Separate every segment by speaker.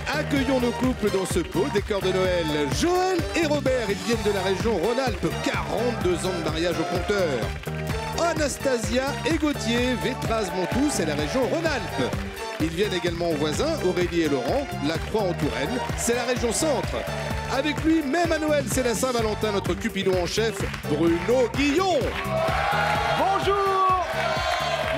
Speaker 1: Accueillons nos couples dans ce beau décor de Noël. Joël et Robert, ils viennent de la région Rhône-Alpes, 42 ans de mariage au compteur. Anastasia et Gauthier, Vétraz-Montou, c'est la région Rhône-Alpes. Ils viennent également aux voisins, Aurélie et Laurent, La Croix-en-Touraine, c'est la région Centre. Avec lui, même à Noël, c'est la Saint-Valentin, notre Cupidon en chef, Bruno Guillon.
Speaker 2: Bonjour!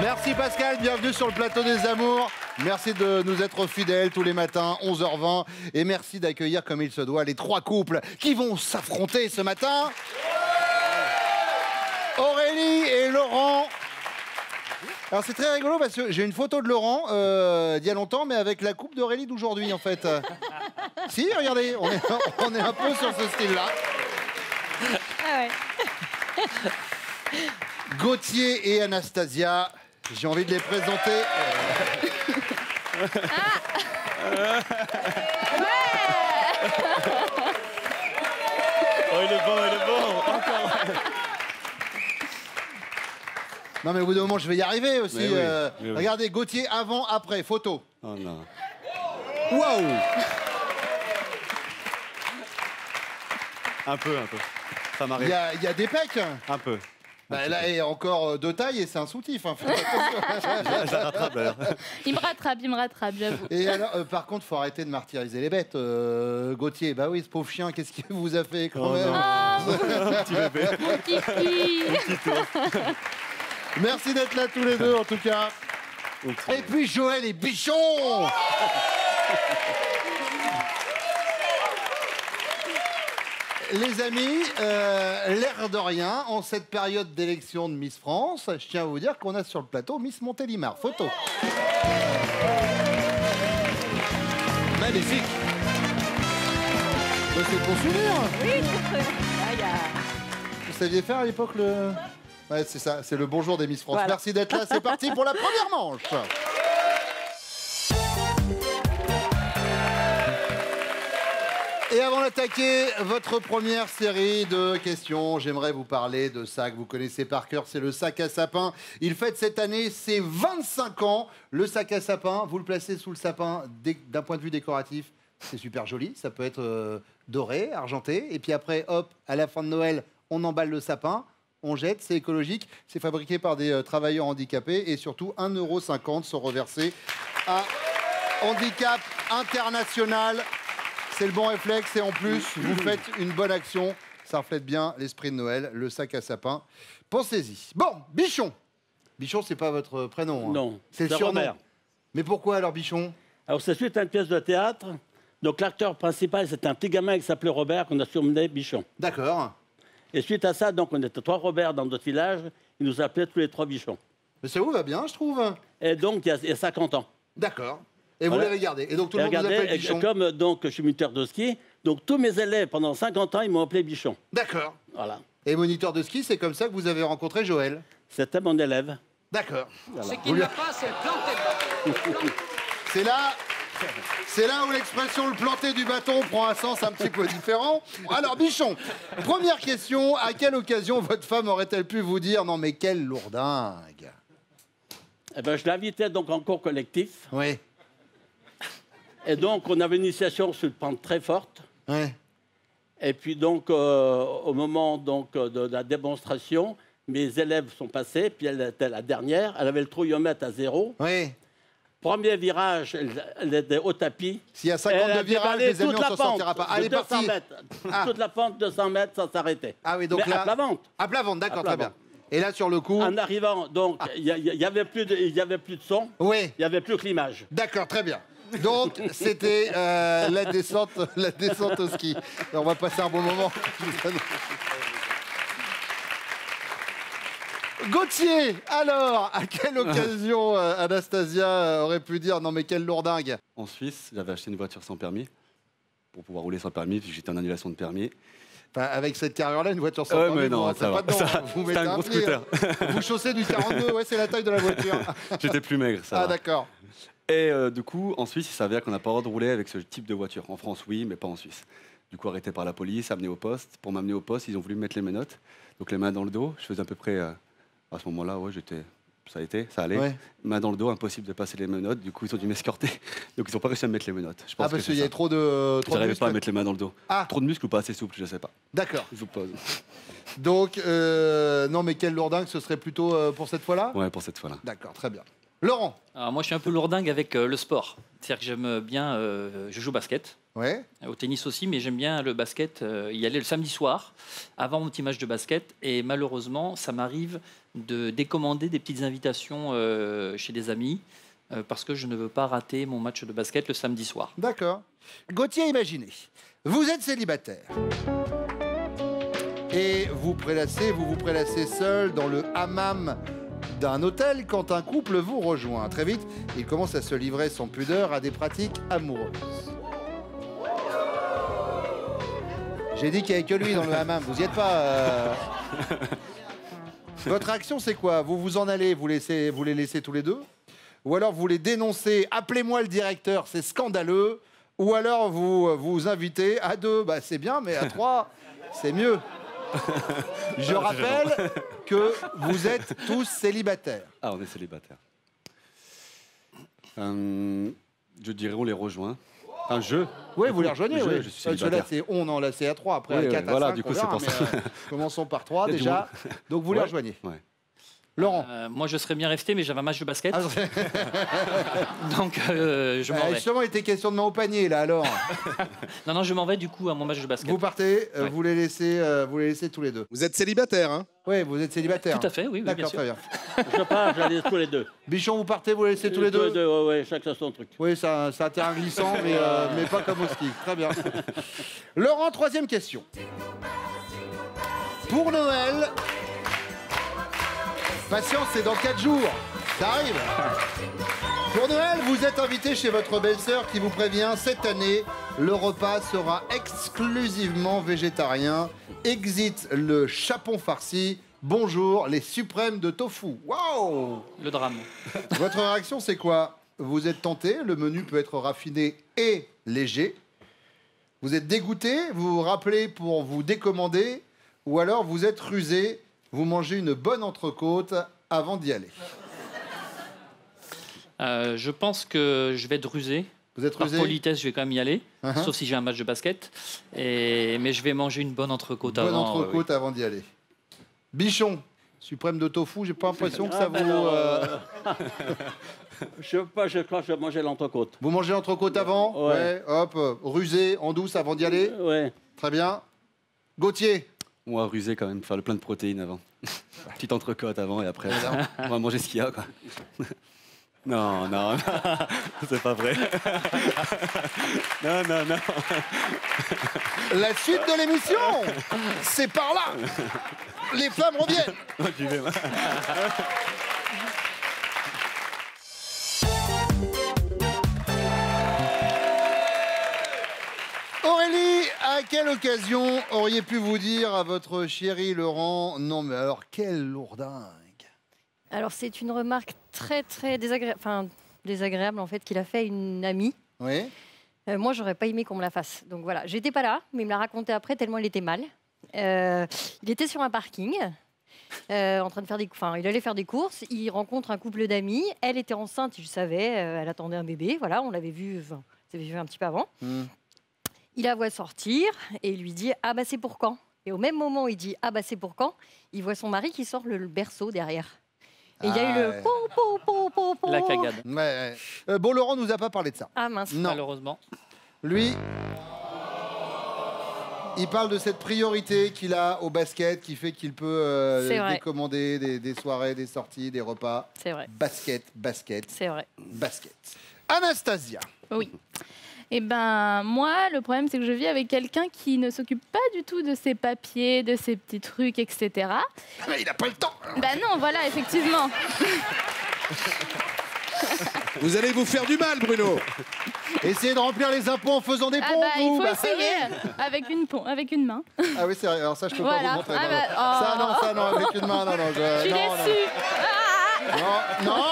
Speaker 2: Merci Pascal, bienvenue sur le plateau des Amours. Merci de nous être fidèles tous les matins, 11h20. Et merci d'accueillir comme il se doit les trois couples qui vont s'affronter ce matin. Aurélie et Laurent. Alors c'est très rigolo parce que j'ai une photo de Laurent d'il y a longtemps, mais avec la coupe d'Aurélie d'aujourd'hui en fait. Si, regardez, on est un peu sur ce style-là.
Speaker 3: Ah ouais.
Speaker 2: Gauthier et Anastasia, j'ai envie de les présenter.
Speaker 4: Oh, il est bon, encore.
Speaker 2: Non mais au bout d'un moment je vais y arriver aussi.
Speaker 4: Mais oui.
Speaker 2: Regardez, Gauthier avant, après, photo.
Speaker 4: Oh non.
Speaker 2: Waouh!
Speaker 4: Un peu. Ça
Speaker 2: Il
Speaker 4: m'arrive.
Speaker 2: y a des pecs.
Speaker 4: Un peu.
Speaker 2: Bah, là, il y a encore de taille et c'est un soutif. Hein.
Speaker 4: Je la rattrape d'ailleurs.
Speaker 3: Il me rattrape, j'avoue.
Speaker 2: Et alors, par contre, faut arrêter de martyriser les bêtes. Gauthier, bah oui, ce pauvre chien, qu'est-ce qu'il vous a fait quand
Speaker 4: Oh
Speaker 2: même?
Speaker 4: non.
Speaker 3: Oh,
Speaker 4: Petit bébé.
Speaker 3: mon kiki.
Speaker 2: Merci d'être là tous les deux, en tout cas. Et puis Joël et Bichon. Les amis, l'air de rien, en cette période d'élection de Miss France, je tiens à vous dire qu'on a sur le plateau Miss Montélimar. Photo.
Speaker 1: Magnifique.
Speaker 2: Bah, c'est pour souvenir.
Speaker 3: Oui,
Speaker 2: Vous saviez faire à l'époque le... Ouais, c'est ça, c'est le bonjour des Miss France.
Speaker 3: Voilà.
Speaker 2: Merci d'être là, c'est parti pour la première manche. Et avant d'attaquer votre première série de questions, j'aimerais vous parler de ça que vous connaissez par cœur, c'est le sac à sapin. Il fête cette année ses 25 ans. Le sac à sapin, vous le placez sous le sapin d'un point de vue décoratif. C'est super joli, ça peut être doré, argenté. Et puis après, hop, à la fin de Noël, on emballe le sapin. On jette, c'est écologique, c'est fabriqué par des travailleurs handicapés et surtout 1,50 € sont reversés à Handicap International. C'est le bon réflexe et en plus, vous faites une bonne action. Ça reflète bien l'esprit de Noël, le sac à sapin. Pensez-y. Bon, Bichon. Bichon, c'est pas votre prénom. Hein.
Speaker 5: Non,
Speaker 2: c'est le surnom.
Speaker 5: Robert.
Speaker 2: Mais pourquoi alors Bichon?
Speaker 5: Alors, c'est suite à une pièce de théâtre. Donc, l'acteur principal, c'était un petit gamin qui s'appelait Robert, qu'on a surnommé Bichon.
Speaker 2: D'accord.
Speaker 5: Et suite à ça, donc, on était 3 Robert dans notre village. Ils nous appelaient tous les 3 Bichons.
Speaker 2: Mais ça vous va bien, je trouve.
Speaker 5: Et donc, il y a 50 ans.
Speaker 2: D'accord. Et
Speaker 5: Voilà.
Speaker 2: vous l'avez gardé. Et donc tout le monde vous
Speaker 5: Regardez,
Speaker 2: appelle Bichon.
Speaker 5: comme donc, je suis moniteur de ski, donc tous mes élèves, pendant 50 ans, ils m'ont appelé Bichon.
Speaker 2: D'accord.
Speaker 5: Voilà.
Speaker 2: Et moniteur de ski, c'est comme ça que vous avez rencontré Joël.
Speaker 5: C'était mon élève.
Speaker 2: D'accord.
Speaker 6: Ce qu'il n'a pas, c'est le planter de bâton.
Speaker 2: C'est là où l'expression le planter du bâton prend un sens un petit peu différent. Alors, Bichon, première question. À quelle occasion votre femme aurait-elle pu vous dire « Non, mais quelle lourdingue »
Speaker 5: Eh ben, je l'invitais donc en cours collectif.
Speaker 2: Oui.
Speaker 5: Et donc, on avait une initiation sur une pente très forte.
Speaker 2: Oui.
Speaker 5: Et puis donc, au moment donc, de la démonstration, mes élèves sont passés, puis elle était la dernière, elle avait le trouillomètre à 0.
Speaker 2: Oui.
Speaker 5: Premier virage, elle était au tapis.
Speaker 2: S'il y a 52 virages, les amis, on ne s'en sortira pas. Allez,
Speaker 5: 200
Speaker 2: parti.
Speaker 5: mètres. Toute la pente, 200 mètres, sans s'arrêter.
Speaker 2: Ah oui, donc
Speaker 5: mais
Speaker 2: là...
Speaker 5: à plat ventre.
Speaker 2: À plat ventre, d'accord,
Speaker 5: À plat
Speaker 2: très bien.
Speaker 5: ventre.
Speaker 2: Et là, sur le coup...
Speaker 5: En arrivant, donc, il y avait plus de son,
Speaker 2: Oui.
Speaker 5: il n'y avait plus que l'image.
Speaker 2: D'accord, très bien. Donc, c'était la descente au ski. On va passer un bon moment. Gauthier, alors, à quelle occasion Anastasia aurait pu dire « Non mais quelle lourdingue »
Speaker 4: En Suisse, j'avais acheté une voiture sans permis pour pouvoir rouler sans permis, puis j'étais en annulation de permis.
Speaker 2: Enfin, avec cette carrière-là, une voiture sans
Speaker 4: Ouais,
Speaker 2: permis,
Speaker 4: mais
Speaker 2: vous
Speaker 4: non,
Speaker 2: rentrez
Speaker 4: ça
Speaker 2: pas
Speaker 4: va.
Speaker 2: dedans.
Speaker 4: Ça-
Speaker 2: Vous
Speaker 4: c'est
Speaker 2: mettez
Speaker 4: un gros
Speaker 2: pied.
Speaker 4: scooter.
Speaker 2: Vous chaussez du 42, ouais, c'est la taille de la voiture.
Speaker 4: J'étais plus maigre, ça
Speaker 2: Ah
Speaker 4: va.
Speaker 2: d'accord.
Speaker 4: Et du coup, en Suisse, il s'avère qu'on n'a pas le droit de rouler avec ce type de voiture. En France, oui, mais pas en Suisse. Du coup, arrêté par la police, amené au poste. Pour m'amener au poste, ils ont voulu me mettre les menottes. Donc les mains dans le dos. Je faisais à peu près... à ce moment-là, ouais, j'étais ça a été, ça allait.
Speaker 2: Ouais.
Speaker 4: Main dans le dos, impossible de passer les menottes. Du coup, ils ont dû m'escorter. Donc, ils n'ont pas réussi à me mettre les menottes. Je pense
Speaker 2: Ah, parce
Speaker 4: que
Speaker 2: qu'il y
Speaker 4: c'est
Speaker 2: a
Speaker 4: ça.
Speaker 2: trop de
Speaker 4: J'arrivais pas à
Speaker 2: muscles.
Speaker 4: mettre les mains dans le dos.
Speaker 2: Ah.
Speaker 4: Trop de muscles ou pas assez souple, je sais pas.
Speaker 2: D'accord.
Speaker 4: Je suppose.
Speaker 2: Donc, non, mais quel lourdingue, ce serait plutôt pour cette fois-là?
Speaker 4: Ouais, pour cette fois-là.
Speaker 2: D'accord, très bien. Laurent?
Speaker 7: Alors moi, je suis un peu lourdingue avec le sport. C'est-à-dire que j'aime bien, je joue au basket,
Speaker 2: Ouais.
Speaker 7: au tennis aussi, mais j'aime bien le basket, y aller le samedi soir, avant mon petit match de basket. Et malheureusement, ça m'arrive de décommander des petites invitations chez des amis, parce que je ne veux pas rater mon match de basket le samedi soir.
Speaker 2: D'accord. Gauthier, imaginez, vous êtes célibataire. Et vous vous prélassez seul dans le hammam d'un hôtel quand un couple vous rejoint. Très vite, il commence à se livrer sans pudeur à des pratiques amoureuses. J'ai dit qu'il n'y avait que lui dans le hammam, vous y êtes pas. Votre réaction, c'est quoi? Vous vous en allez, vous les laissez tous les deux? Ou alors vous les dénoncez, appelez-moi le directeur, c'est scandaleux? Ou alors vous vous invitez à 2, bah c'est bien, mais à 3, c'est mieux. Je rappelle que vous êtes tous célibataires.
Speaker 4: Ah, on est célibataire. Je dirais on les rejoint. Enfin,
Speaker 2: Oui, vous les rejoignez,
Speaker 4: je,
Speaker 2: oui.
Speaker 4: je suis
Speaker 2: Cela,
Speaker 4: célibataire.
Speaker 2: c'est on, non, là c'est à 3, après
Speaker 4: Oui,
Speaker 2: à 4,
Speaker 4: voilà,
Speaker 2: à 5,
Speaker 4: du coup,
Speaker 2: on
Speaker 4: c'est
Speaker 2: verra,
Speaker 4: pour
Speaker 2: mais,
Speaker 4: ça.
Speaker 2: commençons par 3
Speaker 4: Il y a du
Speaker 2: déjà. Donc vous les
Speaker 4: Ouais.
Speaker 2: rejoignez.
Speaker 4: Ouais.
Speaker 2: Laurent?
Speaker 7: Moi, je serais bien resté, mais j'avais un match de basket,
Speaker 2: Ah,
Speaker 7: donc je m'en vais.
Speaker 2: justement, il était question de main au panier, là, alors.
Speaker 7: Non, je m'en vais du coup à mon match de basket.
Speaker 2: Vous partez,
Speaker 7: Ouais.
Speaker 2: vous les laissez tous les deux.
Speaker 1: Vous êtes célibataire, hein?
Speaker 2: Oui, vous êtes célibataire.
Speaker 7: Tout à fait, oui, bien
Speaker 2: D'accord,
Speaker 7: sûr.
Speaker 2: très bien.
Speaker 5: Je pars, je la laisse tous les deux.
Speaker 2: Bichon, vous partez, vous les laissez tous les deux?
Speaker 5: Ouais, ouais, chacun son truc.
Speaker 2: Oui, c'est un terrain glissant, mais pas comme au ski. Très bien. Laurent, troisième question. Pour Noël, patience, c'est dans 4 jours. Ça arrive. Pour Noël, vous êtes invité chez votre belle-sœur qui vous prévient, cette année, le repas sera exclusivement végétarien. Exit le chapon farci. Bonjour, les suprêmes de tofu. Waouh!
Speaker 7: Le drame.
Speaker 2: Votre réaction, c'est quoi? Vous êtes tenté, le menu peut être raffiné et léger. Vous êtes dégoûté, vous vous rappelez pour vous décommander, ou alors vous êtes rusé, vous mangez une bonne entrecôte avant d'y aller.
Speaker 7: Je pense que je vais être rusé.
Speaker 2: Vous êtes
Speaker 7: Par
Speaker 2: rusé?
Speaker 7: politesse, je vais quand même y aller,
Speaker 2: Uh-huh.
Speaker 7: sauf si j'ai un match de basket. Mais je vais manger une bonne entrecôte
Speaker 2: Bonne
Speaker 7: avant.
Speaker 2: entrecôte avant d'y aller. Bichon, suprême de tofu, j'ai pas l'impression que ça vous...
Speaker 5: Je sais pas, je crois que je vais manger l'entrecôte.
Speaker 2: Vous mangez l'entrecôte avant?
Speaker 5: Ouais.
Speaker 2: Hop, rusé, en douce avant d'y aller?
Speaker 5: Ouais.
Speaker 2: Très bien. Gauthier?
Speaker 4: On va ruser quand même, faire le plein de protéines avant. Petite entrecôte avant et après, on va manger ce qu'il y a, quoi. Non, c'est pas vrai. Non.
Speaker 2: La suite de l'émission, c'est par là. Les femmes reviennent.
Speaker 4: J'y vais, moi.
Speaker 2: Aurélie, à quelle occasion auriez pu vous dire à votre chéri Laurent, non mais alors quelle lourdingue?
Speaker 8: Alors, c'est une remarque très désagréable en fait qu'il a fait à une amie.
Speaker 2: Oui.
Speaker 8: Moi, j'aurais pas aimé qu'on me la fasse. Donc voilà, j'étais pas là, mais il me l'a raconté après tellement il était mal. Il était sur un parking, en train de faire il allait faire des courses. Il rencontre un couple d'amis. Elle était enceinte, je savais. Elle attendait un bébé. Voilà, on l'avait vu, un petit peu avant. Il la voit sortir et il lui dit ah bah c'est pour quand? Et au même moment où il dit ah bah c'est pour quand, il voit son mari qui sort le berceau derrière. Et il y a eu le
Speaker 2: ouais.
Speaker 8: po.
Speaker 7: La cagade.
Speaker 2: Ouais. Bon, Laurent nous a pas parlé de ça.
Speaker 8: Ah mince.
Speaker 2: Non.
Speaker 7: Malheureusement.
Speaker 2: Lui, il parle de cette priorité qu'il a au basket qui fait qu'il peut
Speaker 8: C'est vrai.
Speaker 2: décommander des soirées, des sorties, des repas.
Speaker 8: C'est vrai.
Speaker 2: Basket.
Speaker 8: C'est vrai.
Speaker 2: Anastasia.
Speaker 3: Oui. Eh ben, moi, le problème, c'est que je vis avec quelqu'un qui ne s'occupe pas du tout de ses papiers, de ses petits trucs, etc.
Speaker 2: Mais il n'a pas le temps.
Speaker 3: Ben non, voilà, effectivement.
Speaker 1: Vous allez vous faire du mal, Bruno.
Speaker 2: Essayez de remplir les impôts en faisant des
Speaker 3: Ah
Speaker 2: pompes.
Speaker 3: bah, il
Speaker 2: vous.
Speaker 3: faut
Speaker 2: Bah,
Speaker 3: essayer avec une main.
Speaker 2: Ah oui, c'est vrai. Alors ça, je peux pas
Speaker 3: Voilà.
Speaker 2: vous montrer.
Speaker 3: Ah
Speaker 2: non,
Speaker 3: bah,
Speaker 2: non.
Speaker 3: oh.
Speaker 2: Ça, non, avec une main, non.
Speaker 3: Je suis déçue.
Speaker 2: Non.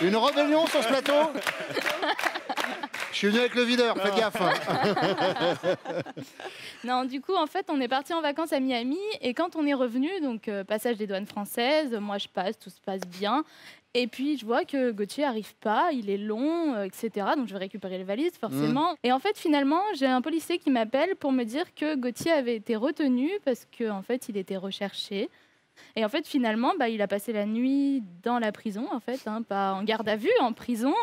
Speaker 2: Une rébellion sur ce plateau. suis venu avec le videur, faites gaffe.
Speaker 3: Non, du coup, en fait, on est parti en vacances à Miami et quand on est revenu, donc passage des douanes françaises, moi je passe, tout se passe bien. Et puis je vois que Gauthier arrive pas, il est long, etc. Donc je vais récupérer les valises, forcément. Et en fait, finalement, j'ai un policier qui m'appelle pour me dire que Gauthier avait été retenu parce qu'en fait, il était recherché. Et en fait, finalement, il a passé la nuit dans la prison, en fait, hein, pas en garde à vue, en prison.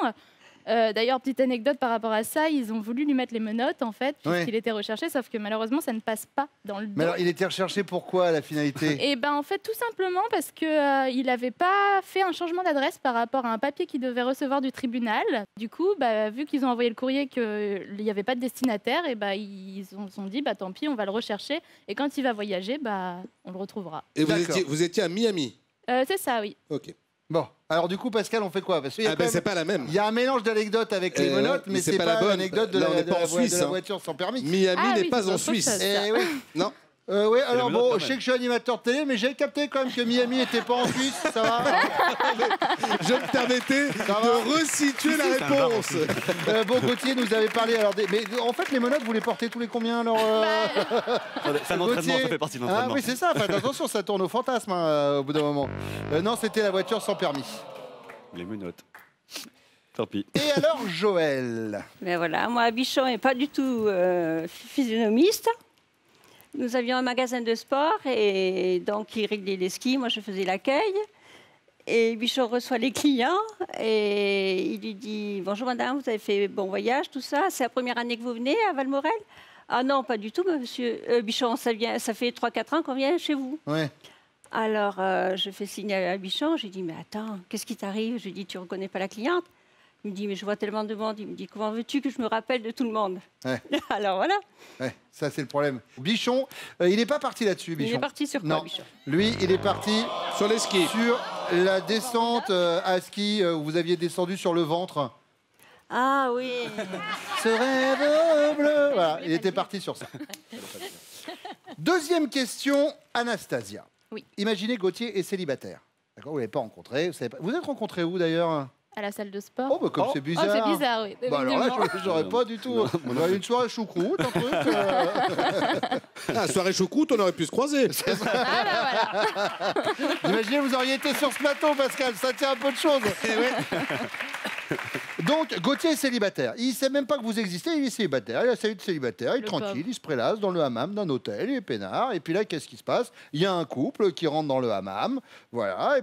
Speaker 3: D'ailleurs, petite anecdote par rapport à ça, ils ont voulu lui mettre les menottes, en fait, puisqu'il était recherché, sauf que malheureusement, ça ne passe pas dans le dos.
Speaker 2: Mais alors, il était recherché pourquoi, la finalité?
Speaker 3: Et en fait, tout simplement parce qu'il n'avait pas fait un changement d'adresse par rapport à un papier qu'il devait recevoir du tribunal. Du coup, vu qu'ils ont envoyé le courrier qu'il n'y avait pas de destinataire, ils se sont dit, tant pis, on va le rechercher. Et quand il va voyager, on le retrouvera.
Speaker 1: Et vous étiez à Miami?
Speaker 3: C'est ça, oui.
Speaker 1: Ok.
Speaker 2: Bon, alors du coup, Pascal, on fait quoi? Parce qu'il y a
Speaker 1: c'est pas la même.
Speaker 2: Il y a un mélange d'anecdotes avec les menottes, mais c'est pas l'anecdote de,
Speaker 1: Là, on n'est
Speaker 2: de
Speaker 1: pas
Speaker 2: la
Speaker 1: en Suisse,
Speaker 2: de la
Speaker 1: hein.
Speaker 2: voiture sans permis.
Speaker 1: Miami n'est pas en
Speaker 3: autre
Speaker 1: Suisse.
Speaker 3: chose.
Speaker 2: Eh oui.
Speaker 1: Non.
Speaker 2: Oui, alors
Speaker 4: les menottes,
Speaker 2: bon,
Speaker 4: quand
Speaker 2: je sais que je suis animateur de télé, mais j'ai capté quand même que Miami n'était pas en Suisse, ça va?
Speaker 1: Je me permettais de resituer la réponse.
Speaker 2: Bon, Gauthier nous avait parlé. Alors, mais en fait, les menottes, vous les portez tous les combien alors
Speaker 4: C'est un entraînement, ça fait partie de l'entraînement.
Speaker 2: Ah oui, c'est ça. Enfin, attention, ça tourne au fantasme au bout d'un moment. Non, c'était la voiture sans permis.
Speaker 4: Les menottes. Tant pis.
Speaker 2: Et alors, Joël?
Speaker 9: Mais voilà, moi, Bichon n'est pas du tout physionomiste. Nous avions un magasin de sport et donc il réglait les skis. Moi, je faisais l'accueil. Et Bichon reçoit les clients et il lui dit « Bonjour madame, vous avez fait bon voyage, tout ça. C'est la première année que vous venez à Valmorel ?»« Ah non, pas du tout, monsieur Bichon. Ça fait 3-4 ans qu'on vient chez vous. »
Speaker 2: Ouais.
Speaker 9: Alors, je fais signe à Bichon. Je lui dis « Mais attends, qu'est-ce qui t'arrive ?» Je lui dis « Tu ne reconnais pas la cliente ?» Il me dit « Mais je vois tellement de monde. » Il me dit « Comment veux-tu que je me rappelle de tout le monde ?»
Speaker 2: Ouais.
Speaker 9: Alors voilà.
Speaker 2: Ouais, ça c'est le problème. Bichon, il n'est pas parti là-dessus, Bichon.
Speaker 9: Il est parti sur quoi,
Speaker 2: Non.
Speaker 9: Bichon?
Speaker 2: Lui, il est parti
Speaker 1: Sur les skis.
Speaker 2: sur la descente à ski où vous aviez descendu sur le ventre.
Speaker 9: Ah oui.
Speaker 2: Ce rêve bleu. Voilà, il était parti sur ça. Deuxième question, Anastasia.
Speaker 3: Oui.
Speaker 2: Imaginez Gauthier est célibataire. D'accord, vous ne l'avez pas rencontré. Vous êtes rencontré où d'ailleurs?
Speaker 3: À la salle de sport.
Speaker 2: Oh, bah comme c'est bizarre.
Speaker 3: Oh, c'est bizarre, oui.
Speaker 2: Bah alors là,
Speaker 3: évidemment.
Speaker 2: j'aurais pas du tout. Une soirée choucroute, un truc.
Speaker 1: Ah, soirée choucroute, on aurait pu se croiser.
Speaker 2: Imaginez, vous auriez été sur ce plateau, Pascal. Ça tient un peu de choses. Donc, Gauthier est célibataire. Il ne sait même pas que vous existez, il est célibataire. Il a sa vie de célibataire, il est
Speaker 3: Le
Speaker 2: tranquille,
Speaker 3: pauvre.
Speaker 2: il se prélasse dans le hammam d'un hôtel, il est peinard. Et puis là, qu'est-ce qui se passe? Il y a un couple qui rentre dans le hammam. Voilà. Et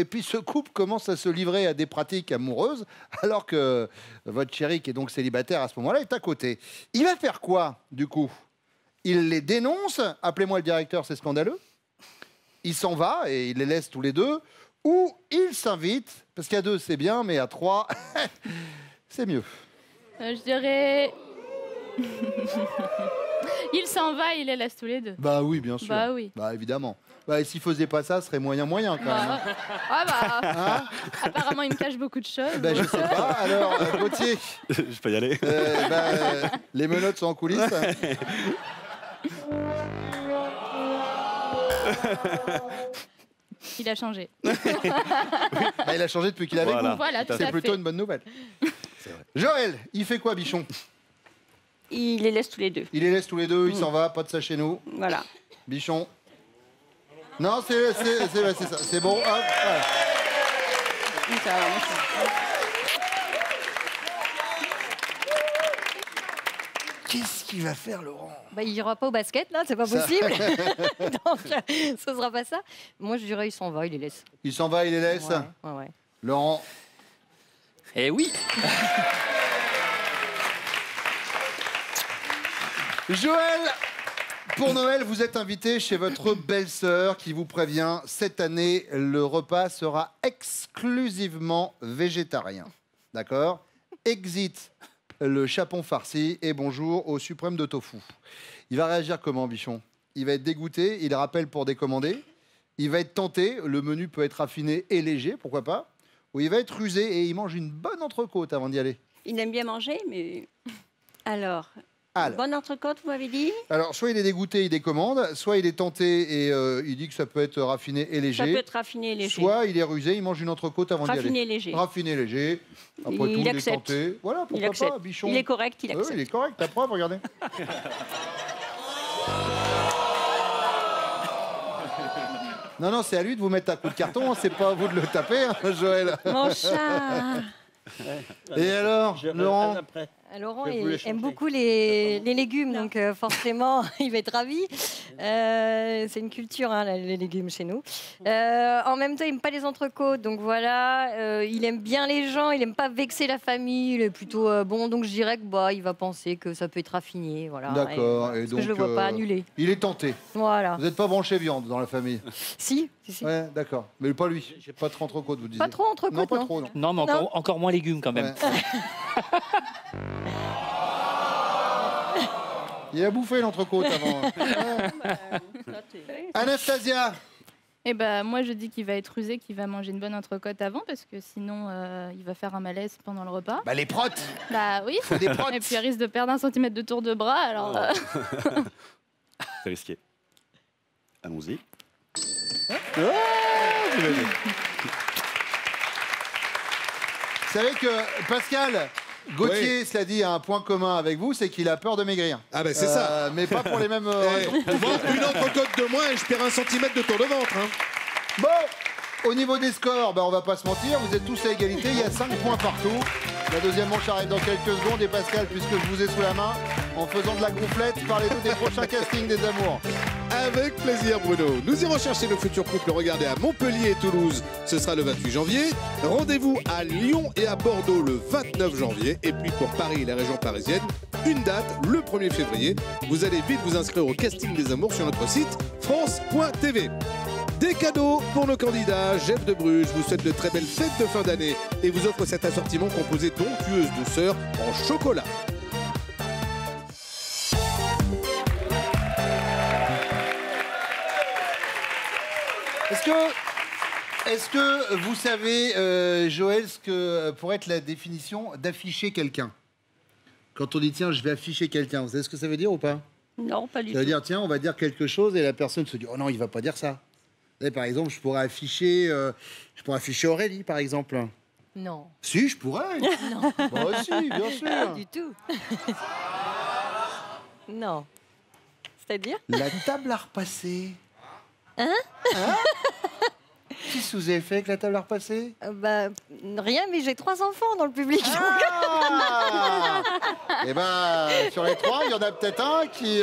Speaker 2: puis ce couple commence à se livrer à des pratiques amoureuses, alors que votre chéri, qui est donc célibataire à ce moment-là, est à côté. Il va faire quoi, du coup? Il les dénonce. Appelez-moi le directeur, c'est scandaleux. Il s'en va et il les laisse tous les deux. Ou il s'invite, parce qu'à 2 c'est bien, mais à 3, c'est mieux.
Speaker 3: Je dirais... Il s'en va, il les laisse tous les deux.
Speaker 2: Bah oui, bien sûr.
Speaker 3: Bah oui.
Speaker 2: Bah évidemment. Bah, et s'il faisait pas ça, ce serait moyen quand même. Hein?
Speaker 3: Apparemment, il me cache beaucoup de choses.
Speaker 2: Bah, je sais pas. Alors, Gauthier,
Speaker 4: Je peux y aller.
Speaker 2: les menottes sont en coulisses.
Speaker 3: Il a changé.
Speaker 2: Bah, il a changé depuis qu'il est avec
Speaker 4: Voilà.
Speaker 2: vous.
Speaker 3: Voilà, tout
Speaker 2: C'est
Speaker 3: à
Speaker 2: plutôt
Speaker 3: fait.
Speaker 2: une bonne nouvelle. Joël, il fait quoi, Bichon?
Speaker 9: Il les laisse tous les deux.
Speaker 2: Il les laisse tous les deux, il s'en va, pas de ça chez nous.
Speaker 9: Voilà.
Speaker 2: Bichon. Non, c'est ça. C'est bon. Hop, voilà.
Speaker 9: Ça va, moi, ça-
Speaker 2: Qu'est-ce qu'il va faire, Laurent?
Speaker 8: Il n'ira pas au basket, là, c'est pas possible. Donc, ce sera pas ça. Moi, je dirais, il s'en va, il les laisse.
Speaker 2: Il s'en va, il les laisse.
Speaker 8: Ouais.
Speaker 2: Laurent.
Speaker 7: Eh oui.
Speaker 2: Joël, pour Noël, vous êtes invité chez votre belle-sœur qui vous prévient, cette année, le repas sera exclusivement végétarien. D'accord? Exit le chapon farci et bonjour au suprême de tofu. Il va réagir comment, Bichon? Il va être dégoûté, il rappelle pour décommander. Il va être tenté, le menu peut être affiné et léger, pourquoi pas. Ou il va être rusé et il mange une bonne entrecôte avant d'y aller.
Speaker 9: Il aime bien manger, mais... Alors,
Speaker 2: Alors.
Speaker 9: Bonne entrecôte, vous m'avez dit?
Speaker 2: Alors, soit il est dégoûté, il décommande, soit il est tenté et il dit que ça peut être raffiné et léger.
Speaker 9: Ça peut être raffiné et léger.
Speaker 2: Soit il est rusé, il mange une entrecôte avant d'y aller.
Speaker 9: Raffiné et léger.
Speaker 2: Raffiné et léger. Après tout, il est tenté. Voilà, pourquoi pas, bichon.
Speaker 9: Il est correct, il accepte.
Speaker 2: Il est correct, la preuve, regardez. Non, non, c'est à lui de vous mettre un coup de carton, c'est pas à vous de le taper, hein, Joël.
Speaker 9: Mon chat.
Speaker 2: Et alors, Laurent?
Speaker 8: Laurent aime beaucoup les légumes, donc forcément, il va être ravi. C'est une culture, hein, les légumes chez nous. En même temps, il n'aime pas les entrecôtes, donc voilà. Il aime bien les gens, il n'aime pas vexer la famille, il est plutôt bon, donc je dirais que il va penser que ça peut être raffiné. Voilà.
Speaker 2: D'accord. Et donc,
Speaker 8: je ne le vois pas annulé.
Speaker 2: Il est tenté.
Speaker 8: Voilà.
Speaker 2: Vous n'êtes pas branché viande dans la famille?
Speaker 8: Si.
Speaker 2: Ouais, d'accord. Mais pas lui. Pas trop entrecôte, vous disiez.
Speaker 8: Pas trop entrecôte,
Speaker 2: non. Pas trop, non.
Speaker 7: Non, mais encore moins légumes quand même.
Speaker 2: Ouais. Il a bouffé l'entrecôte avant. Anastasia.
Speaker 3: Eh ben, moi, je dis qu'il va être rusé, qu'il va manger une bonne entrecôte avant, parce que sinon, il va faire un malaise pendant le repas.
Speaker 2: Bah, les protes.
Speaker 3: Bah oui.
Speaker 2: Des protes.
Speaker 3: Et puis, il risque de perdre 1 centimètre de tour de bras, alors...
Speaker 4: C'est risqué. Allons-y.
Speaker 2: Vous savez que Pascal Gauthier, cela dit, a un point commun avec vous, c'est qu'il a peur de maigrir.
Speaker 1: Ah ben c'est ça.
Speaker 2: Mais pas pour les mêmes raisons.
Speaker 1: Une entrecôte de moins et je perds 1 centimètre de tour de ventre. Hein.
Speaker 2: Bon, au niveau des scores, on va pas se mentir, vous êtes tous à égalité, il y a 5 points partout. La deuxième manche arrive dans quelques secondes et Pascal, puisque je vous ai sous la main, en faisant de la gonflette, parlez-nous des prochains castings des amours.
Speaker 1: Avec plaisir Bruno. Nous irons chercher nos futurs couples regardés à Montpellier et Toulouse. Ce sera le 28 janvier. Rendez-vous à Lyon et à Bordeaux le 29 janvier. Et puis pour Paris et la région parisienne, une date le 1er février. Vous allez vite vous inscrire au casting des amours sur notre site France.tv. Des cadeaux pour nos candidats. Jeff de Bruges vous souhaite de très belles fêtes de fin d'année et vous offre cet assortiment composé d'onctueuses douceurs en chocolat.
Speaker 2: Est-ce que vous savez, Joël, ce que pourrait être la définition d'afficher quelqu'un? Quand on dit tiens, je vais afficher quelqu'un, vous savez ce que ça veut dire ou pas?
Speaker 9: Non, pas du tout.
Speaker 2: Ça veut dire tiens, on va dire quelque chose et la personne se dit oh non, il va pas dire ça. Vous savez, par exemple, je pourrais afficher Aurélie, par exemple.
Speaker 8: Non.
Speaker 2: Si, je pourrais.
Speaker 8: Non.
Speaker 2: Bah, si, bien sûr.
Speaker 8: Pas du tout. Non. C'est-à-dire?
Speaker 2: La table à repasser.
Speaker 8: Hein?
Speaker 2: Qu'est-ce que vous avez fait avec la table à repasser?
Speaker 8: Rien, mais j'ai 3 enfants dans le public.
Speaker 2: Ah et sur les 3, il y en a peut-être un qui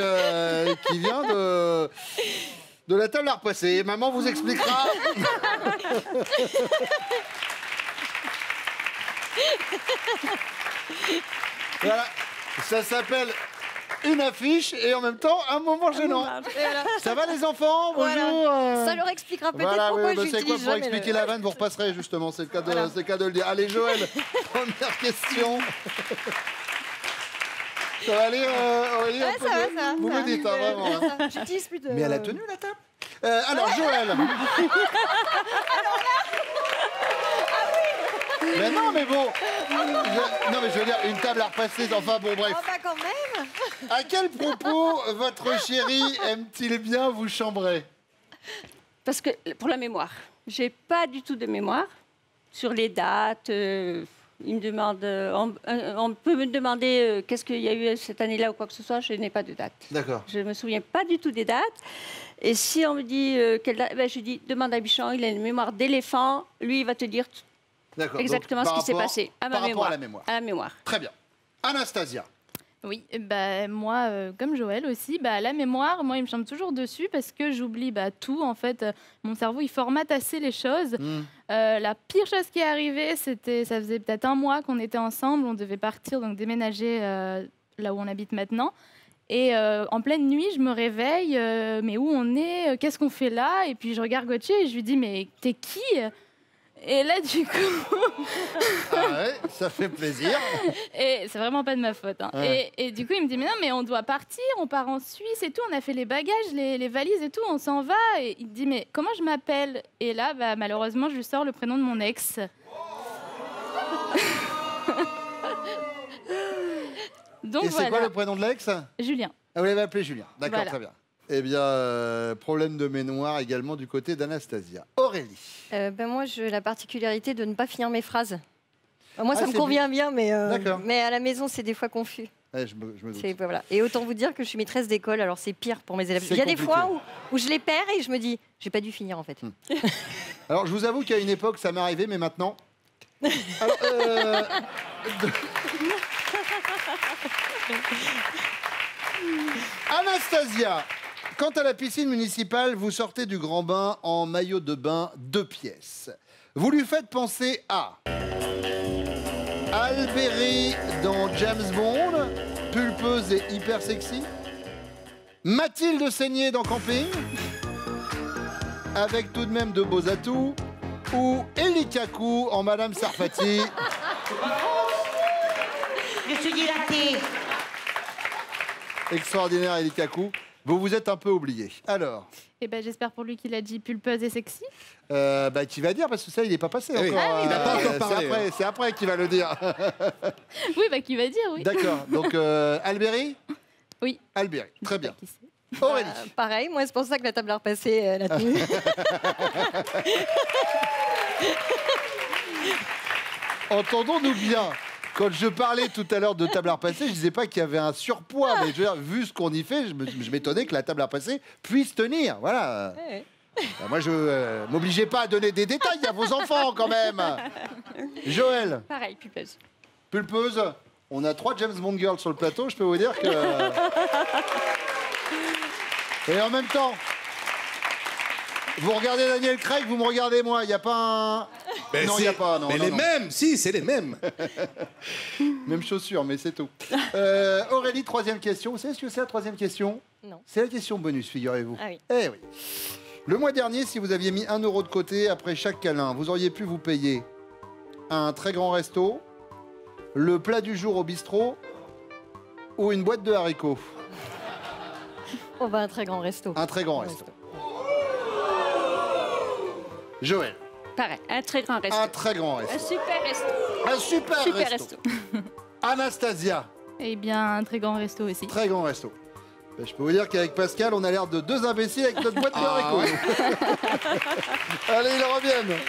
Speaker 2: vient de la table à repasser. Maman vous expliquera. Voilà, ça s'appelle une affiche et en même temps un moment gênant. Ça va les enfants? Bonjour.
Speaker 8: Voilà. Ça leur expliquera peut-être pourquoi
Speaker 2: c'est
Speaker 8: j'utilise
Speaker 2: quoi pour
Speaker 8: jamais
Speaker 2: expliquer la vanne? Vous repasserez justement, c'est le cas de le dire. Allez Joël, première question. Ça va aller Aurélie?
Speaker 8: Ouais, ça va.
Speaker 2: Vous me dites, vraiment. Hein.
Speaker 8: J'utilise plus de...
Speaker 2: Mais elle a tenu la table. Alors Joël. Mais non, mais bon. Non, mais je veux dire, une table à repasser. Enfin, bon, bref.
Speaker 8: quand même.
Speaker 2: À quel propos votre chéri aime-t-il bien vous chambrer?
Speaker 9: Parce que, pour la mémoire, j'ai pas du tout de mémoire sur les dates. Il me demande, on peut me demander qu'est-ce qu'il y a eu cette année-là ou quoi que ce soit. Je n'ai pas de date.
Speaker 2: D'accord.
Speaker 9: Je ne me souviens pas du tout des dates. Et si on me dit quelle date, je dis demande à Bichon, il a une mémoire d'éléphant. Lui, il va te dire exactement ce qui s'est passé. À ma mémoire. À la mémoire.
Speaker 2: Très bien. Anastasia.
Speaker 3: Oui, moi, comme Joël aussi, la mémoire, moi, il me chambre toujours dessus parce que j'oublie tout. En fait, mon cerveau, il formate assez les choses. La pire chose qui est arrivée, ça faisait peut-être 1 mois qu'on était ensemble. On devait partir, donc déménager là où on habite maintenant. Et en pleine nuit, je me réveille. Mais où on est? Qu'est-ce qu'on fait là? Et puis, je regarde Gauthier et je lui dis, mais t'es qui? Et là, du coup...
Speaker 2: Ah ouais, ça fait plaisir.
Speaker 3: Et c'est vraiment pas de ma faute. Hein.
Speaker 2: Ouais.
Speaker 3: Et du coup, il me dit, mais non, mais on doit partir, on part en Suisse et tout, on a fait les bagages, les valises et tout, on s'en va. Et il me dit, mais comment je m'appelle? Et là, malheureusement, je lui sors le prénom de mon ex. Donc
Speaker 2: Et c'est quoi le prénom de l'ex?
Speaker 3: Julien.
Speaker 2: Ah, vous l'avez appelé Julien. D'accord,
Speaker 3: Voilà.
Speaker 2: très bien. Eh bien, problème de mémoire également du côté d'Anastasia. Aurélie.
Speaker 8: Moi, j'ai la particularité de ne pas finir mes phrases. Moi, ça me
Speaker 2: c'est
Speaker 8: convient bien,
Speaker 2: D'accord.
Speaker 8: mais à la maison, c'est des fois confus.
Speaker 2: Ouais, je me doute.
Speaker 8: Voilà. Et autant vous dire que je suis maîtresse d'école, alors c'est pire pour mes élèves.
Speaker 2: C'est
Speaker 8: Il y a des
Speaker 2: compliqué.
Speaker 8: fois où je les perds et je me dis, j'ai pas dû finir en fait.
Speaker 2: Alors, je vous avoue qu'à une époque, ça m'est arrivé, mais maintenant... Alors, Anastasia, quant à la piscine municipale, vous sortez du grand bain en maillot de bain 2 pièces. Vous lui faites penser à Alberi dans James Bond, pulpeuse et hyper sexy. Mathilde Seigné dans Camping, avec tout de même de beaux atouts. Ou Elie Kakou en Madame Sarfati.
Speaker 10: Je suis dilatée.
Speaker 2: Extraordinaire Elie Kakou. Vous vous êtes un peu oublié. Alors,
Speaker 3: Et ben, j'espère pour lui qu'il a dit pulpeuse et sexy.
Speaker 2: qui va dire parce que ça, il n'est pas passé
Speaker 1: oui.
Speaker 2: encore.
Speaker 1: Ah oui, il n'a pas encore parlé,
Speaker 2: C'est après qu'il va le dire.
Speaker 3: Oui, bah qui va dire, oui.
Speaker 2: D'accord. Donc, Alberi?
Speaker 3: Oui.
Speaker 2: Alberi, très bien.
Speaker 3: Qui c'est
Speaker 2: Aurélie.
Speaker 8: Pareil, moi, c'est pour ça que la table à repasser, elle a tenu.
Speaker 2: Entendons-nous bien. Quand je parlais tout à l'heure de table à repasser, je disais pas qu'il y avait un surpoids, mais je veux dire, vu ce qu'on y fait, je m'étonnais que la table à repasser puisse tenir. Voilà.
Speaker 8: Ouais.
Speaker 2: Moi, je m'obligeais pas à donner des détails à vos enfants, quand même. Joël,
Speaker 8: Pareil, pulpeuse.
Speaker 2: pulpeuse, on a 3 James Bond girls sur le plateau, je peux vous dire que... Et en même temps, vous regardez Daniel Craig, vous me regardez moi, il n'y a pas un... Non, il n'y a pas, non.
Speaker 1: Mais
Speaker 2: non,
Speaker 1: les
Speaker 2: non.
Speaker 1: mêmes, si, c'est les mêmes.
Speaker 2: Même chaussure, mais c'est tout. Aurélie, 3e question. Vous savez ce que c'est la 3e question?
Speaker 8: Non.
Speaker 2: C'est la question bonus, figurez-vous.
Speaker 8: Ah oui.
Speaker 2: Eh oui. Le mois dernier, si vous aviez mis 1 euro de côté après chaque câlin, vous auriez pu vous payer un très grand resto, le plat du jour au bistrot ou une boîte de haricots.
Speaker 8: On va à un très grand resto.
Speaker 2: Un très grand resto. Joël,
Speaker 9: Pareil, un très grand resto.
Speaker 2: un très grand
Speaker 9: Un
Speaker 2: resto.
Speaker 9: super resto.
Speaker 2: Un super,
Speaker 9: Super
Speaker 2: resto.
Speaker 9: resto.
Speaker 2: Anastasia,
Speaker 3: Eh bien, un très grand resto aussi.
Speaker 2: très grand resto. Ben, je peux vous dire qu'avec Pascal, on a l'air de 2 imbéciles avec notre boîte de haricots. Allez, ils reviennent.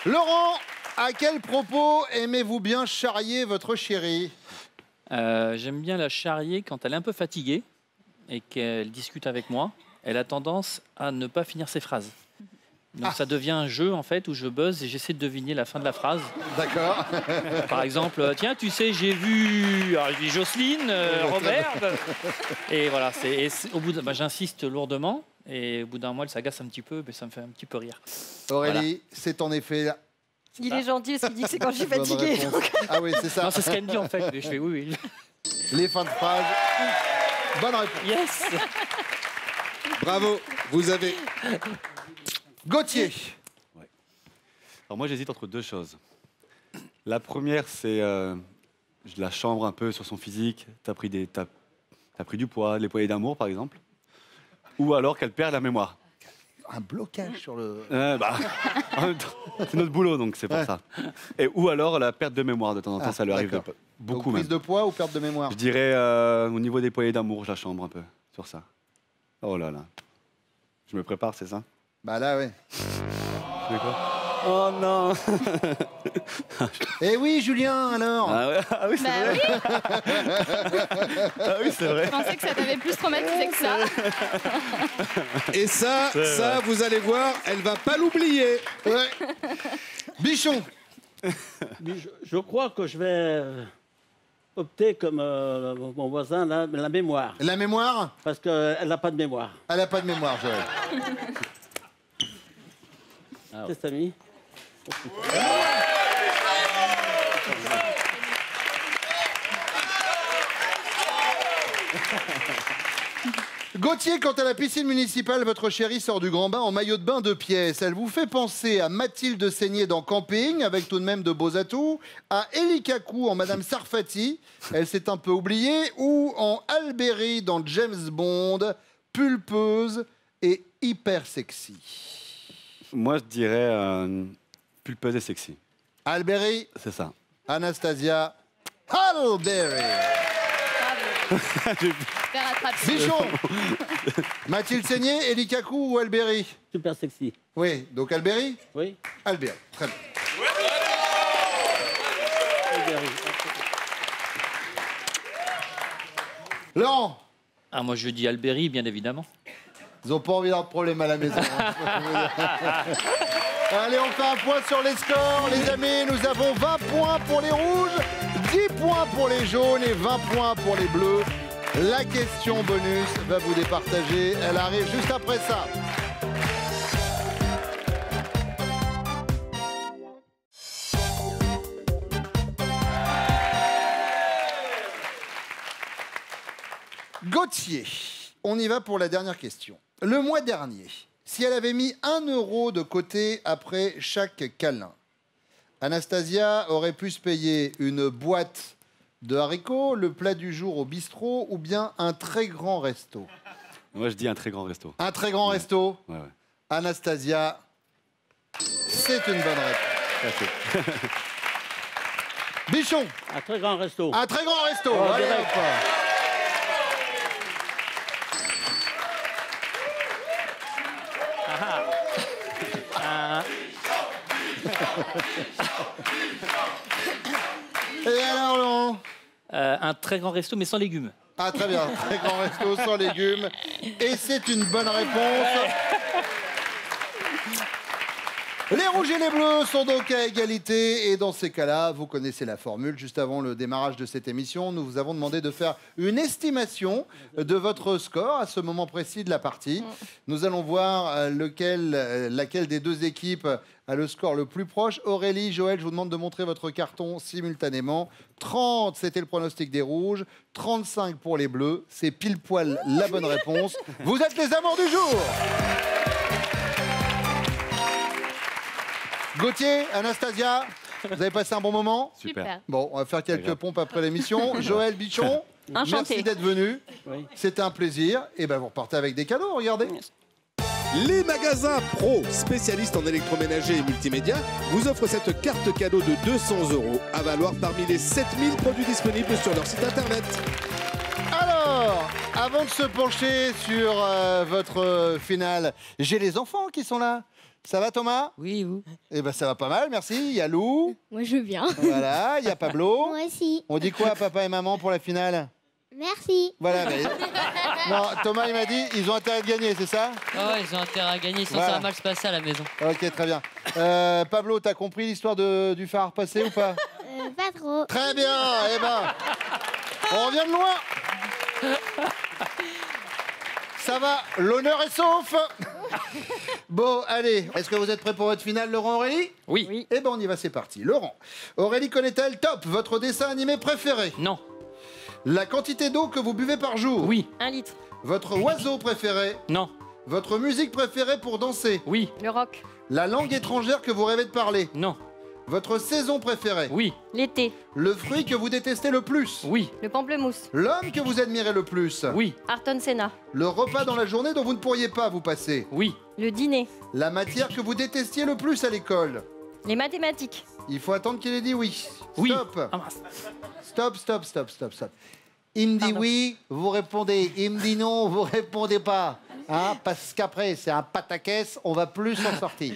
Speaker 2: Laurent, à quel propos aimez-vous bien charrier votre chérie?
Speaker 7: J'aime bien la charrier quand elle est un peu fatiguée et qu'elle discute avec moi. Elle a tendance à ne pas finir ses phrases. Donc ça devient un jeu en fait où je buzz et j'essaie de deviner la fin de la phrase.
Speaker 2: D'accord.
Speaker 7: Par exemple, tiens, tu sais, j'ai vu, alors je dis Jocelyne, Robert, et voilà. Au bout j'insiste lourdement et au bout d'un mois, elle s'agace un petit peu, mais ça me fait un petit peu rire.
Speaker 2: Aurélie, c'est en effet
Speaker 8: Il est gentil, parce qu'il dit que c'est quand je suis
Speaker 2: bonne
Speaker 8: fatiguée.
Speaker 2: réponse. Ah oui, c'est ça.
Speaker 7: Non, c'est ce qu'elle me dit en fait. Mais je fais oui, oui.
Speaker 2: Les fins de phrase. Bonne réponse.
Speaker 7: Yes.
Speaker 1: Bravo, vous avez...
Speaker 2: Gauthier.
Speaker 4: Alors moi, j'hésite entre 2 choses. La première, c'est je la chambre un peu sur son physique. T'as pris du poids, les poignées d'amour, par exemple. Ou alors qu'elle perd la mémoire.
Speaker 2: Un blocage sur le...
Speaker 4: En même temps, c'est notre boulot, donc c'est pour ça. Ou alors la perte de mémoire, de temps en temps, ça lui arrive
Speaker 2: d'accord.
Speaker 4: beaucoup
Speaker 2: Donc,
Speaker 4: même.
Speaker 2: prise de poids ou perte de mémoire?
Speaker 4: Je dirais au niveau des poignées d'amour, je la chambre un peu sur ça. Oh là là. Je me prépare, c'est ça?
Speaker 2: Bah là, oui.
Speaker 4: Tu fais quoi? Oh non.
Speaker 2: Eh oui, Julien, alors.
Speaker 4: Ah oui, c'est
Speaker 3: Bah
Speaker 4: vrai.
Speaker 3: oui,
Speaker 4: Ah oui, c'est vrai.
Speaker 3: je pensais que ça t'avait plus traumatisé que ça.
Speaker 1: Et ça, vous allez voir, elle va pas l'oublier.
Speaker 2: Ouais. Bichon.
Speaker 5: Je crois que je vais opter comme mon voisin, la mémoire.
Speaker 2: La mémoire?
Speaker 5: Parce qu'elle n'a pas de mémoire.
Speaker 2: Elle n'a pas de mémoire, Joël.
Speaker 5: C'est ça, ami.
Speaker 2: Gauthier, quant à la piscine municipale, votre chérie sort du grand bain en maillot de bain 2 pièces. Elle vous fait penser à Mathilde Seigné dans Camping, avec tout de même de beaux atouts, à Elie Kakou en Madame Sarfati, elle s'est un peu oubliée, ou en Alberi dans James Bond, pulpeuse et hyper sexy.
Speaker 4: Moi, je dirais Pulpeuse et sexy.
Speaker 2: Alberi,
Speaker 4: C'est ça.
Speaker 2: Anastasia, Alberi.
Speaker 3: Faire attraper.
Speaker 2: Bichon, Mathilde Seigné, Eli Kakou ou Alberi?
Speaker 5: Super sexy.
Speaker 2: Oui, donc Alberi?
Speaker 5: Oui.
Speaker 2: Alberi, très bien. Laurent,
Speaker 7: Ah, moi, je dis Alberi, bien évidemment.
Speaker 2: ils n'ont pas envie d'avoir de problème à la maison. Allez, on fait un point sur les scores, les amis. Nous avons 20 points pour les rouges, 10 points pour les jaunes et 20 points pour les bleus. La question bonus va vous départager. Elle arrive juste après ça. Gauthier, on y va pour la dernière question. Le mois dernier, si elle avait mis 1 euro de côté après chaque câlin, Anastasia aurait pu se payer une boîte de haricots, le plat du jour au bistrot ou bien un très grand resto.
Speaker 4: Moi, je dis un très grand resto.
Speaker 2: Un très grand resto.
Speaker 4: Ouais.
Speaker 2: Anastasia, c'est une bonne réponse.
Speaker 4: Merci.
Speaker 2: Bichon,
Speaker 5: Un très grand resto.
Speaker 2: un très grand resto.
Speaker 5: Oh,
Speaker 2: Allez,
Speaker 5: direct.
Speaker 2: hop. Et alors, Laurent?
Speaker 7: Un très grand resto, mais sans légumes.
Speaker 2: Ah, très bien. Très grand resto sans légumes. Et c'est une bonne réponse. Les rouges et les bleus sont donc à égalité. Et dans ces cas-là, vous connaissez la formule. Juste avant le démarrage de cette émission, nous vous avons demandé de faire une estimation de votre score à ce moment précis de la partie. Nous allons voir laquelle des deux équipes a le score le plus proche. Aurélie, Joël, je vous demande de montrer votre carton simultanément. 30, c'était le pronostic des rouges. 35 pour les bleus. C'est pile poil la bonne réponse. Vous êtes les amours du jour. Gauthier, Anastasia, vous avez passé un bon moment?
Speaker 3: Super.
Speaker 2: Bon, on va faire quelques pompes après l'émission. Joël Bichon,
Speaker 9: Enchanté.
Speaker 2: merci d'être venu.
Speaker 5: Oui.
Speaker 2: C'était un plaisir. Et ben vous repartez avec des cadeaux, regardez.
Speaker 1: Les magasins Pro, spécialistes en électroménager et multimédia, vous offrent cette carte cadeau de 200 € à valoir parmi les 7000 produits disponibles sur leur site internet.
Speaker 2: Alors, avant de se pencher sur votre finale, j'ai les enfants qui sont là. Ça va Thomas?
Speaker 11: Oui, vous.
Speaker 2: Eh ben ça va pas mal, merci. Il y a Lou.
Speaker 11: Moi, je veux bien.
Speaker 2: Voilà, il y a Pablo.
Speaker 11: Moi aussi.
Speaker 2: On dit quoi à papa et maman pour la finale?
Speaker 11: Merci.
Speaker 2: Voilà. Non, Thomas il m'a dit ils ont intérêt de gagner, c'est ça?
Speaker 12: Ah ouais, ils ont intérêt à gagner, sinon
Speaker 2: Voilà.
Speaker 12: ça va mal se passer à la maison.
Speaker 2: Ok, très bien. Pablo, t'as compris l'histoire du phare passé ou pas?
Speaker 11: Pas trop.
Speaker 2: Très bien. Eh ben, on revient de loin. Ça va, l'honneur est sauf. Bon, allez, est-ce que vous êtes prêts pour votre finale, Laurent, Aurélie?
Speaker 7: Oui.
Speaker 2: Eh ben, on y va, c'est parti. Laurent, Aurélie connaît-elle top votre dessin animé préféré?
Speaker 7: Non.
Speaker 2: La quantité d'eau que vous buvez par jour?
Speaker 7: Oui.
Speaker 8: 1 litre.
Speaker 2: Votre oiseau préféré?
Speaker 7: Non.
Speaker 2: Votre musique préférée pour danser?
Speaker 7: Oui.
Speaker 8: Le rock.
Speaker 2: La langue étrangère que vous rêvez de parler?
Speaker 7: Non.
Speaker 2: Votre saison préférée?
Speaker 7: Oui.
Speaker 8: L'été.
Speaker 2: Le fruit que vous détestez le plus?
Speaker 7: Oui.
Speaker 8: Le pamplemousse.
Speaker 2: L'homme que vous admirez le plus?
Speaker 7: Oui.
Speaker 8: Ayrton Senna.
Speaker 2: Le repas dans la journée dont vous ne pourriez pas vous passer?
Speaker 7: Oui.
Speaker 8: Le dîner.
Speaker 2: La matière que vous détestiez le plus à l'école?
Speaker 8: Les mathématiques.
Speaker 2: Il faut attendre qu'il ait dit oui.
Speaker 7: Oui.
Speaker 2: Stop.
Speaker 7: Ah mince.
Speaker 2: Stop. Il me dit oui, vous répondez. Il me dit non, vous répondez pas. Hein, parce qu'après, c'est un pataquès, on va plus s'en sortir.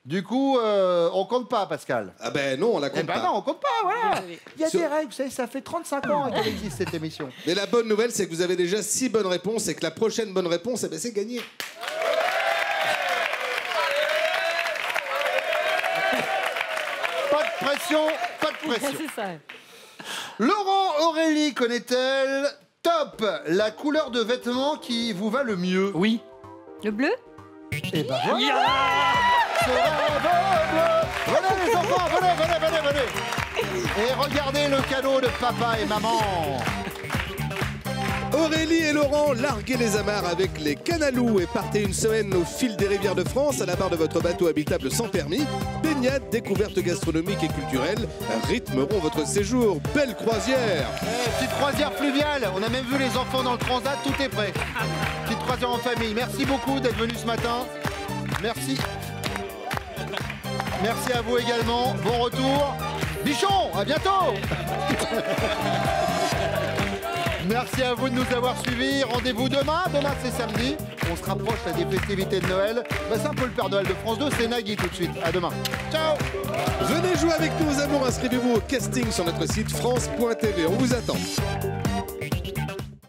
Speaker 2: Du coup, on compte pas, Pascal.
Speaker 1: Ah ben non, on la
Speaker 2: Eh
Speaker 1: compte
Speaker 2: ben
Speaker 1: pas.
Speaker 2: non, on compte pas, voilà. Il y a
Speaker 1: Sur-
Speaker 2: des règles, vous savez, ça fait 35 ans qu'elle existe cette émission.
Speaker 1: Mais la bonne nouvelle, c'est que vous avez déjà 6 bonnes réponses et que la prochaine bonne réponse, eh ben, c'est gagné.
Speaker 2: Pas de pression, pas de pression.
Speaker 8: C'est ça.
Speaker 2: Laurent, Aurélie connaît-elle top la couleur de vêtements qui vous va le mieux?
Speaker 7: Oui.
Speaker 8: Le bleu.
Speaker 2: Et ben voilà. Venez les enfants, venez. Et regardez le cadeau de papa et maman.
Speaker 1: Aurélie et Laurent, larguez les amarres avec les Canalous et partez une semaine au fil des rivières de France à la barre de votre bateau habitable sans permis. Baignades, découvertes gastronomiques et culturelles rythmeront votre séjour. Belle croisière!
Speaker 2: Petite croisière fluviale, on a même vu les enfants dans le transat, tout est prêt. Petite croisière en famille, merci beaucoup d'être venu ce matin. Merci. Merci à vous également. Bon retour. Bichon, à bientôt. Merci à vous de nous avoir suivis. Rendez-vous demain. Demain, c'est samedi. On se rapproche là, des festivités de Noël. Bah, c'est un peu le Père Noël de France 2. C'est Nagui tout de suite. À demain. Ciao.
Speaker 1: Venez jouer avec nous, amours. Inscrivez-vous au casting sur notre site France.tv. On vous attend.